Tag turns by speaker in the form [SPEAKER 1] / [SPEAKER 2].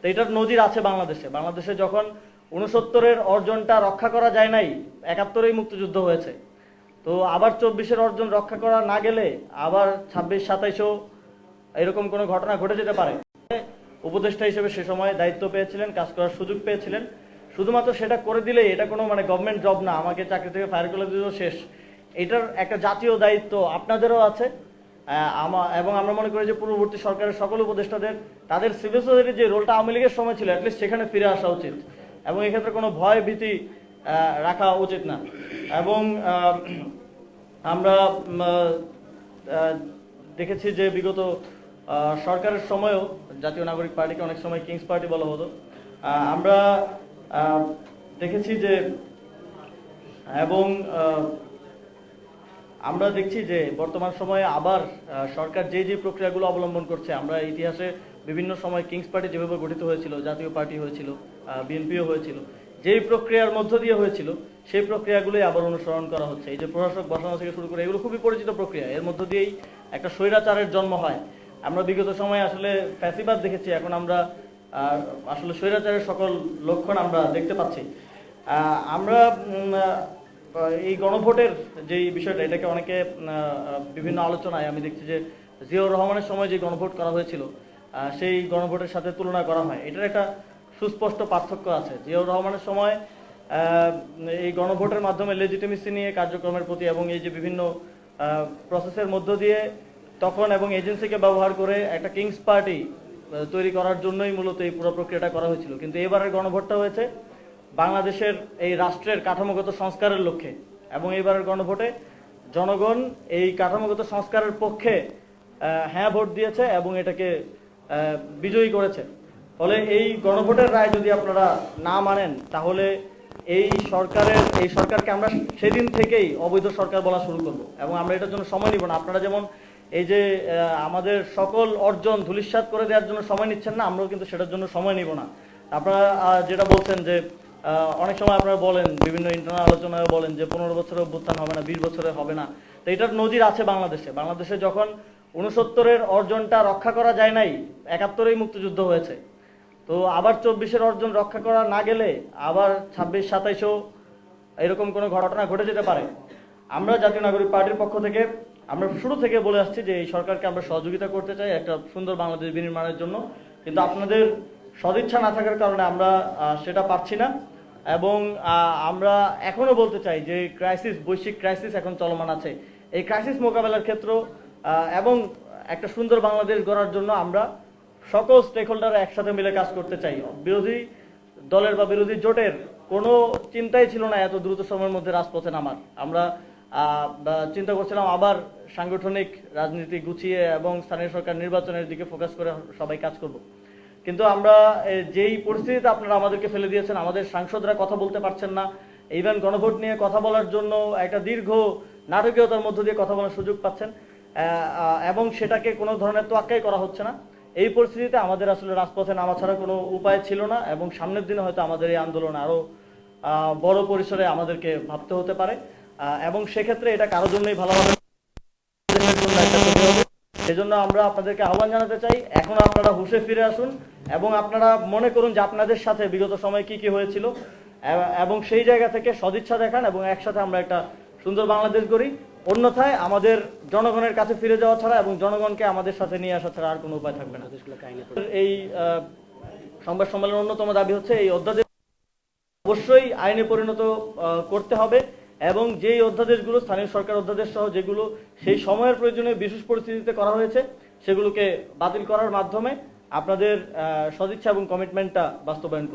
[SPEAKER 1] তো এটার নজির আছে বাংলাদেশে। বাংলাদেশে যখন 69-এর অর্জনটা রক্ষা করা যায় নাই, 71-এই মুক্তিযুদ্ধ হয়েছে। তো আবার 24-এর অর্জন রক্ষা করা না গেলে আবার 26-27-ও এরকম কোনো ঘটনা ঘটে যেতে পারে। উপদেষ্টা হিসেবে সে সময় দায়িত্ব পেয়েছিলেন, কাজ করার সুযোগ পেয়েছিলেন। শুধুমাত্র সেটা করে দিলেই এটা কোনো গভর্নমেন্ট জব না, আমাকে চাকরি থেকে ফায়ার করে দিলেও শেষ। এটার একটা জাতীয় দায়িত্ব আপনাদেরও আছে। এবং আমরা মনে করি যে পূর্ববর্তী সরকারের সকল উপদেষ্টাদের তাদের সিভিল সোসাইটির যে রোলটা আওয়ামী লীগের সময় ছিল, অ্যাটলিস্ট সেখানে ফিরে আসা উচিত এবং এক্ষেত্রে কোনো ভয় ভীতি রাখা উচিত না। এবং আমরা দেখেছি যে বিগত সরকারের সময়ও জাতীয় নাগরিক পার্টিকে অনেক সময় কিংস পার্টি বলা হতো। আমরা দেখেছি যে এবং আমরা দেখছি যে বর্তমান সময়ে আবার সরকার যে প্রক্রিয়াগুলো অবলম্বন করছে, আমরা ইতিহাসে বিভিন্ন সময় কিংস পার্টি যেভাবে গঠিত হয়েছিল, জাতীয় পার্টি হয়েছিল, বিএনপিও হয়েছিল, যেই প্রক্রিয়ার মধ্য দিয়ে হয়েছিল সেই প্রক্রিয়াগুলোই আবার অনুসরণ করা হচ্ছে। এই যে প্রশাসক বসানো থেকে শুরু করে এগুলো খুবই পরিচিত প্রক্রিয়া, এর মধ্য দিয়েই একটা স্বৈরাচারের জন্ম হয়। আমরা বিগত সময়ে আসলে ফ্যাসিবাদ দেখেছি, এখন আমরা আসলে স্বৈরাচারের সকল লক্ষণ আমরা দেখতে পাচ্ছি। আমরা এই গণভোটের যেই বিষয়টা, এটাকে অনেকে বিভিন্ন আলোচনায় আমি দেখছি যে জিয়াউর রহমানের সময় যে গণভোট করা হয়েছিল সেই গণভোটের সাথে তুলনা করা হয়। এটার একটা সুস্পষ্ট পার্থক্য আছে। জিয়াউর রহমানের সময় এই গণভোটের মাধ্যমে লেজিটিমেসি নিয়ে কার্যক্রমের প্রতি এবং এই যে বিভিন্ন প্রসেসের মধ্য দিয়ে তখন এবং এজেন্সিকে ব্যবহার করে একটা কিংস পার্টি তৈরি করার জন্যই মূলত এই পুরো প্রক্রিয়াটা করা হয়েছিল। কিন্তু এবারের গণভোটটা হয়েছে বাংলাদেশের এই রাষ্ট্রের কাঠামোগত সংস্কারের লক্ষ্যে, এবং এইবারের গণভোটে জনগণ এই কাঠামোগত সংস্কারের পক্ষে হ্যাঁ ভোট দিয়েছে এবং এটাকে বিজয়ী করেছে। ফলে এই গণভোটের রায় যদি আপনারা না মানেন, তাহলে এই সরকারকে আমরা সেদিন থেকেই অবৈধ সরকার বলা শুরু করবো এবং আমরা এটার জন্য সময় নিব না। আপনারা যেমন এই যে আমাদের সকল অর্জন ধূলিসাৎ করে দেওয়ার জন্য সময় নিচ্ছেন না, আমরাও কিন্তু সেটার জন্য সময় নিব না। আপনারা যেটা বলছেন যে অনেক সময় আপনারা বলেন, বিভিন্ন ইন্টারনাল আলোচনায় বলেন যে 15 বছরে অভ্যুত্থান হবে না, 20 বছরে হবে না। তো এটার নজির আছে বাংলাদেশে। বাংলাদেশে যখন 69-এর অর্জনটা রক্ষা করা যায় নাই, 71-এই মুক্তিযুদ্ধ হয়েছে। তো আবার 24-এর অর্জন রক্ষা করা না গেলে আবার 26-27-ও এরকম কোনো ঘটনা ঘটে যেতে পারে। আমরা জাতীয় নাগরিক পার্টির পক্ষ থেকে আমরা শুরু থেকে বলে আসছি যে এই সরকারকে আমরা সহযোগিতা করতে চাই একটা সুন্দর বাংলাদেশ বিনির্মাণের জন্য, কিন্তু আপনাদের সদিচ্ছা না থাকার কারণে আমরা সেটা পাচ্ছি না। এবং আমরা এখনো বলতে চাই যে বৈশ্বিক ক্রাইসিস এখন চলমান আছে। এই ক্রাইসিস মোকাবেলার ক্ষেত্র এবং একটা সুন্দর বাংলাদেশ গড়ার জন্য আমরা সকল স্টেক হোল্ডাররা একসাথে মিলে কাজ করতে চাই। বিরোধী দলের বা বিরোধী জোটের কোনো চিন্তাই ছিল না এত দ্রুত সময়ের মধ্যে রাজপথে নামার। আমরা চিন্তা করছিলাম আবার সাংগঠনিক রাজনীতি গুছিয়ে এবং স্থানীয় সরকার নির্বাচনের দিকে ফোকাস করে সবাই কাজ করব। কিন্তু আমরা যেই পরিস্থিতিতে আপনারা আমাদেরকে ফেলে দিয়েছেন, আমাদের সাংসদরা কথা বলতে পারছেন না, ইভেন গণভোট নিয়ে কথা বলার জন্য একটা দীর্ঘ নাটকীয়তার মধ্য দিয়ে কথা বলার সুযোগ পাচ্ছেন এবং সেটাকে কোনো ধরনের তোয়াক্কাই করা হচ্ছে না। এই পরিস্থিতিতে আমাদের আসলে রাজপথে নামা ছাড়া কোনো উপায় ছিল না এবং সামনের দিনে হয়তো আমাদের এই আন্দোলন আরও বড় পরিসরে আমাদেরকে ভাবতে হতে পারে এবং সেক্ষেত্রে এটা কারোর জন্যই ভালো হবে, সেজন্য আমরা আপনাদেরকে আহ্বান জানাতে চাই, এখন আপনারা হুঁশে ফিরে আসুন এবং আপনারা মনে করুন যে আপনাদের সাথে বিগত সময়ে কি হয়েছিল এবং সেই জায়গা থেকে সদিচ্ছা দেখান এবং একসাথে আমরা একটা সুন্দর বাংলাদেশ গড়ি। অন্যথায় আমাদের জনগণের কাছে ফিরে যাওয়া ছাড়া এবং জনগণকে আমাদের সাথে নিয়ে আসা ছাড়া আর কোনো উপায় থাকবে না। এই সংবাদ সম্মেলনের অন্যতম দাবি হচ্ছে এই অধ্যাদেশ অবশ্যই আইনে পরিণত করতে হবে এবং যেই অধ্যাদেশগুলো স্থানীয় সরকার অধ্যাদেশ সহ যেগুলো সেই সময়ের প্রয়োজনে বিশেষ পরিস্থিতিতে করা হয়েছে সেগুলোকে বাতিল করার মাধ্যমে আপনাদের সদিচ্ছা এবং কমিটমেন্টটা বাস্তবায়ন